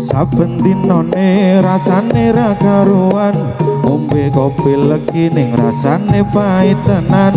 saben dinane rasane ra karuan ngombe kopi legi ning rasane pahit tenan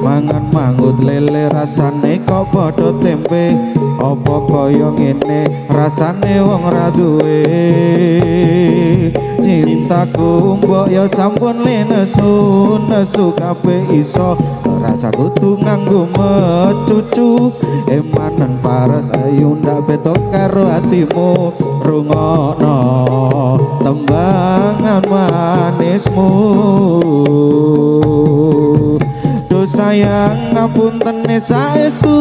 mangan mangut lele rasane kok padha tempe apa kaya ngene rasane wong ra duwe cintaku mbok ya sampun lenesu nesu kabeh iso rasa kudu nganggo mecucu emanan paras ayu ndak beto karo atimu rungokno tembangan manismu do sayang ngapunten saestu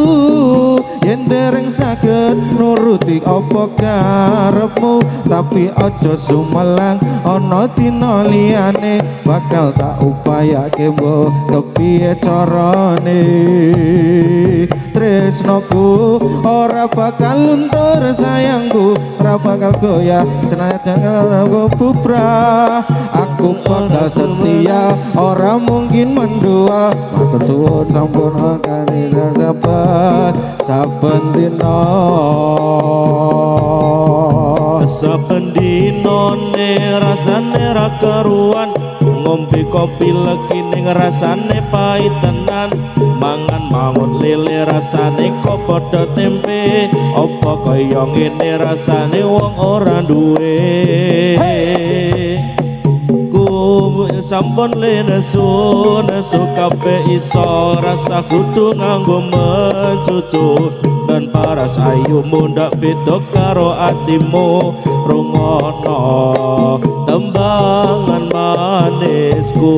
yen dereng saged nuruti apa karepmu tapi aja sumelang ana dina liyane bakal tak upayake mbok kepiye carane tresnoku ora bakal luntur sayangku ora bakal goyah senajan aku bubrah aku bakal setia ora mungkin mendua matur suwun sampun kani sabar saben dina saben dina rasane ra karuan ngombe kopi legi ning rasane pahit tenan mangan mangut lele rasane kok padha tempe apa kaya ngene rasane wong ora duwe sampun lenesu nesu kabeh iso rasa kudu nganggo mencucu dan paras ayumu ndak beda karo atimu rungono tembangan manisku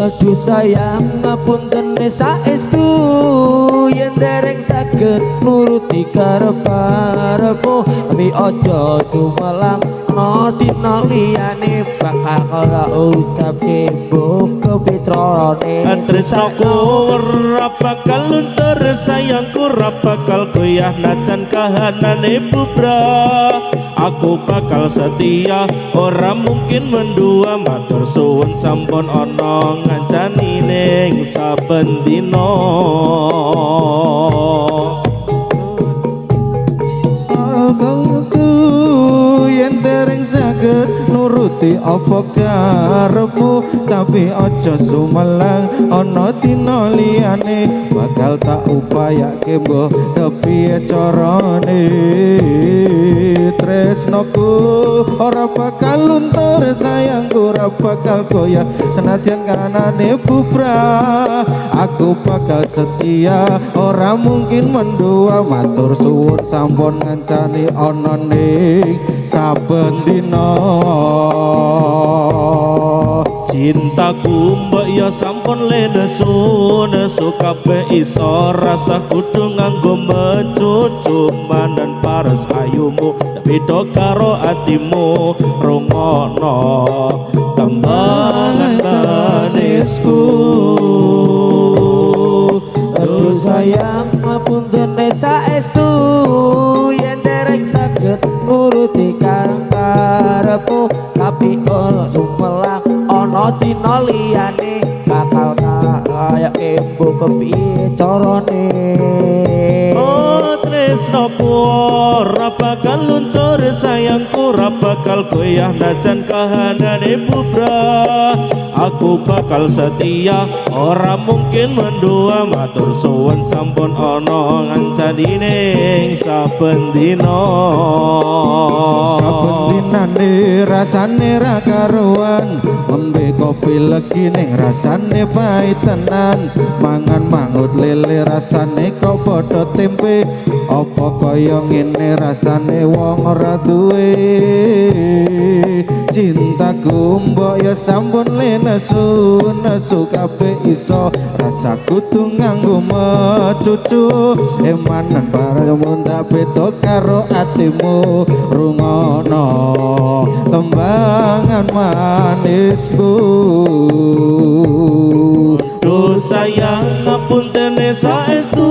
aduh sayang ngapunten saestu yen dereng saged nuruti karep-karepmu tapi aja jumelang ana dina liyane bakal kala ucapke mbok kepitrane tresnaku ora bakal luntur sayangku ora bakal goyah najan kahanane bubrah aku bakal setia ora mungkin mendua matur suwun sampun ana ngancani ning saben dina yen dereng saged nuruti apa karepmu tapi aja sumelang ana dina liyane bakal tak upayake mbok kepiye carane tresnoku ora bakal luntur sayangku ora bakal goyah senadyan kanane bubrah aku bakal setia ora mungkin mendua matur suwun sampun ngancani ana ning saben dina cintaku mbok ya sampun lenesu nesu kabeh iso rasa kudu nganggo mencucu mandan paras ayumu beda karo atimu rungono tembangan manisku aduh sayang ngapunten saestu yen dereng saged nuruti karepmu tapi ora sumelang ana dina liyane bakal kaya mbok kepiye carane tresnoku ora bakal luntur sayangku ora bakal goyah najan kahanane bubrah aku bakal setia ora mungkin mendua matur suwun sampun ana ngancani ning saben dina saben dinane rasane ra karuan ngombe kopi legi ning rasane pahit tenan mangan mangut lele rasane kok padha tempe apa kaya ngene rasane wong ora duwe cintaku mbok ya sampun lenesu nesu kabeh iso rasa kudu nganggo mecucu emanan paramu ndak beda karo atimu rungono tembangan manisku do sayang ngapunten saestu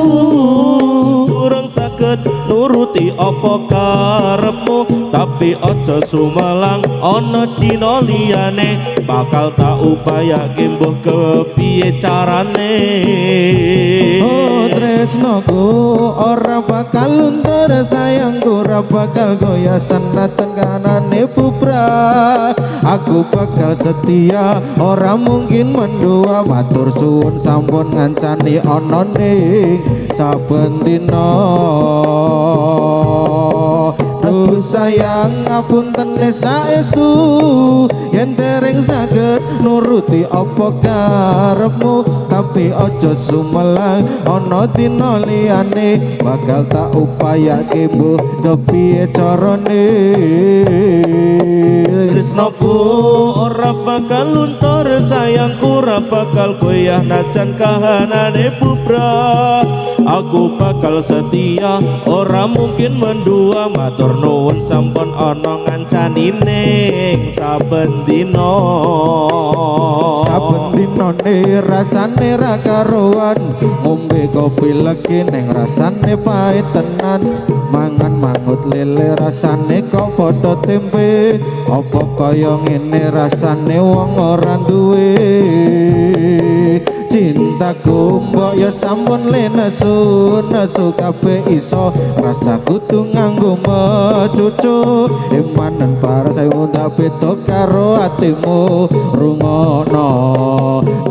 urang saged nuruti apa karepmu tapi aja sumelang ana dina liyane bakal tak upayake mbuh kepiye carane oh tresnoku ora bakal luntur sayangku ora bakal goyah senatan kanane bubra aku bakal setia ora mungkin mendua matur suwun sampun ngancani ana ning saben dina Duh sayang ngapunten saestu yen dereng saged nuruti apa karepmu tapi aja sumelang ana dina liyane bakal tak upayake mbuh kepiye carane tresnoku ora bakal luntur sayangku ora bakal goyah najan kahanane bubra aku bakal setia ora mungkin mendua matur nuwun sampun ana ngancani ning saben dina rasane ra karuan ngombe kopi legi ning rasane pahit tenan mangan mangut lele rasane kok padha tempe apa kaya ngene rasane wong ora duwe cintaku mbok ya sampun nesu kabeh iso rasa kudu nganggo mecucu imanan para sayu tak beda karo atimu rungokno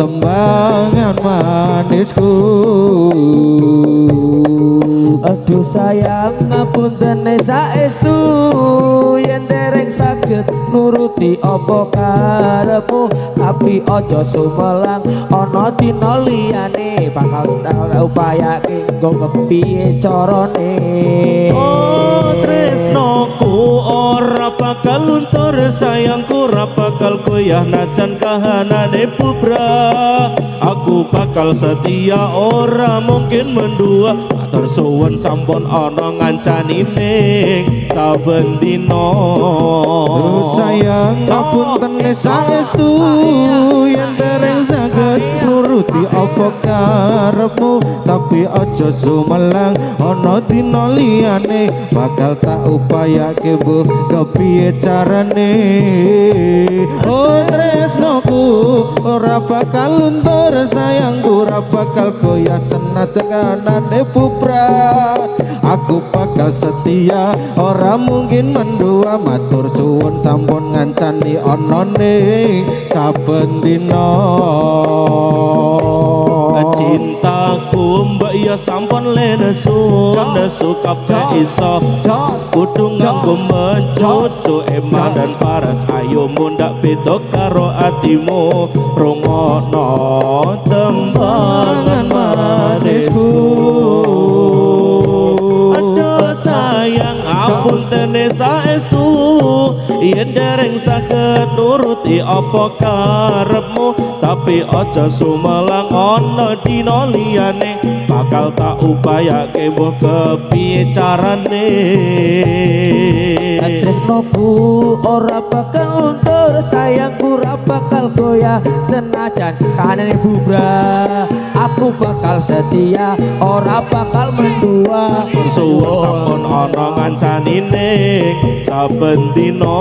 tembangan manisku aduh sayang ngapunten saestu yen dereng saged nuruti apa karepmu tapi aja sumelang ana dina liyane bakal tak upayake nggo kepiye carane oh tresnoku ora bakal luntur sayangku ora bakal goyah najan kahanane bubra aku bakal setia ora mungkin mendua matur suwun sampun ana ngancani ning saben dina sayang ngapunten saestu yen dereng saged nuruti apa karepmu tapi aja sumelang ana dina liyane bakal tak upayake mbuh kepiye carane oh tresnoku ora bakal luntur sayangku ora bakal goyah senatan kanane bubra aku bakal setia ora mungkin mendua matur suwun sampun ngancani ana ning saben dina cintaku mbak ya sampun nesu kabeh iso kudu nganggo mencucu eman dan paras ayo mundak beda karo atimu rungokno tembangan manisku aduh sayang apunten saestu yen dereng saged nuruti apa karepmu tapi aja sumelang ana dina liyane bakal tak upayake mbuh kepiye carane tresnoku ora bakal luntur sayangku ora bakal goyah senajan kanane bubra aku bakal setia ora bakal mendua suwun sampun ana ngancani ning saben dina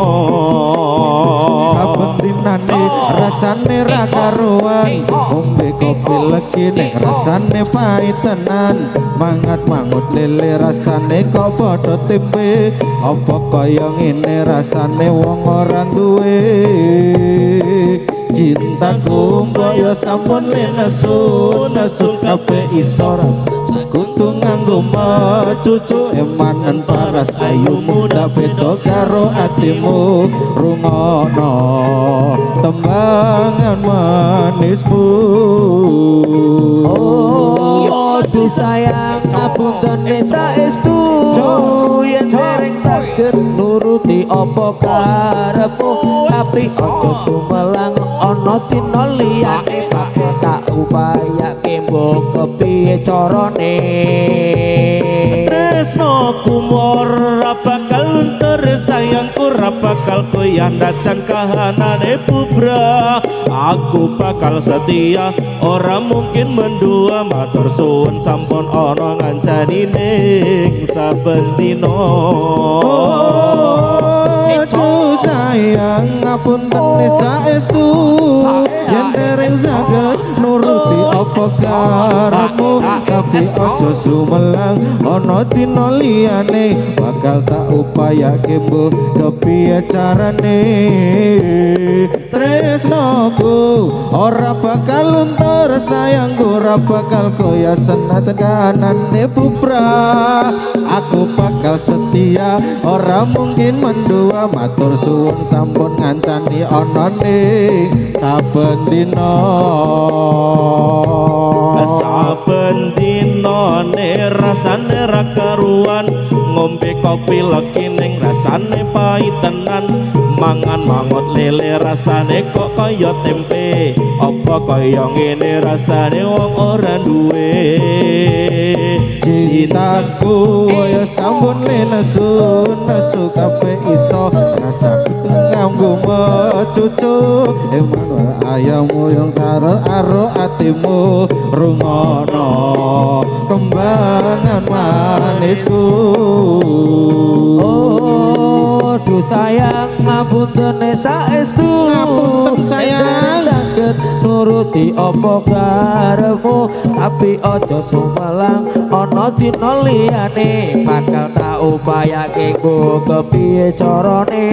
saben dinane rasane ra karuan ombe kopi legi ning rasane pahit tenan mangat mangut lele rasane kok padha tempe apa kaya ngene rasane wong ora duwe cintaku mbok ya sampun nesu kabeh iso kudu nganggo mecucu emanan paras ayu muda beda karo atimu rungokno tembangan manismu oh duh sayang ngapunten saestu yen dereng saged nuruti apa karepmu tapi aja sumelang ana dina liyane bakal tak upayake mbok kepiye carane tresnoku ora bakal luntur sayangku ora bakal goyah najan kahanane bubra aku bakal setia ora mungkin mendua matur suwun sampun ana ngancani ning saben dina sayang ngapunten saestu yen dereng saged nuruti apa karepmu tapi aja sumelang ana dina liyane bakal tak upayake mbuh kepiye carane tresnoku ora bakal luntur sayangku ora bakal koyo senat kanane pupra aku bakal setia ora mungkin mendua matur suwun sampun ngancani ana ning saben dina saben dina rasane ra karuan ngombe kopi legi ning rasane pahit tenan mangan mangot lele rasane kok kaya tempe apa kaya ngene rasane wong ora duwe cintaku ya sampun lenesu nesu kabeh iso rasaku nganggo mecucu emang ayammu yang karo aro atimu rungono kembangan manisku Aduh sayang ngapunten saestu ngapunten sayang saged nuruti apa karepmu tapi aja sumelang ana dina liyane bakal tak upayake nggo kepiye carane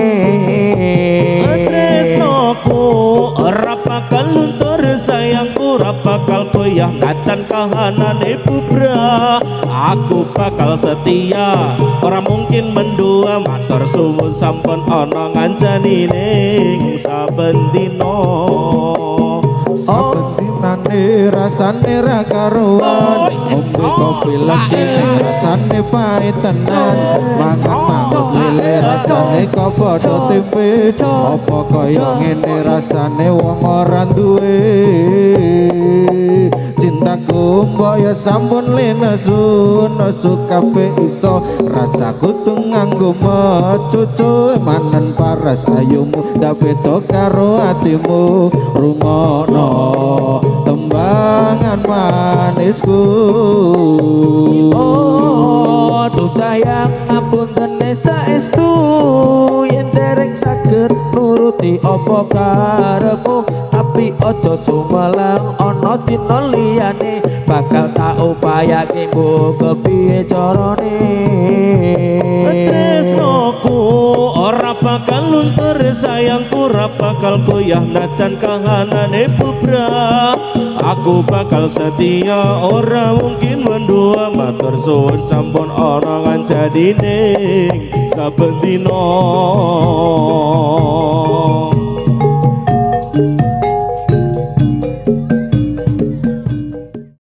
tresnoku ora bakal luntur sayangku ora bakal goyah ngacan kahanane bubra aku bakal setia ora mungkin mendua matur suwun sampun ana ngancani ning saben dina saben dinane rasane ra karuan ombe kopi legi rasane pahit tenan mangan mangut lele rasane kok padha tempe apa kaya ngene rasane wong ora duwe cintaku mbok ya sampun lenesu nesu kabeh iso rasaku tuh nganggo mecucu manen paras ayumu ndak beda karo atimu rumono tembangan manisku aduh sayang ngapunten saestu yen dereng saged nuruti apa karepmu tapi aja sumelang ana dina liyane bakal tak upayake mbok kepiye carane tresnoku ora bakal luntur sayangku ora bakal goyah najan kahanane bubra aku bakal setia ora mungkin mendua matur suwun sampun ana ngancani ning saben dina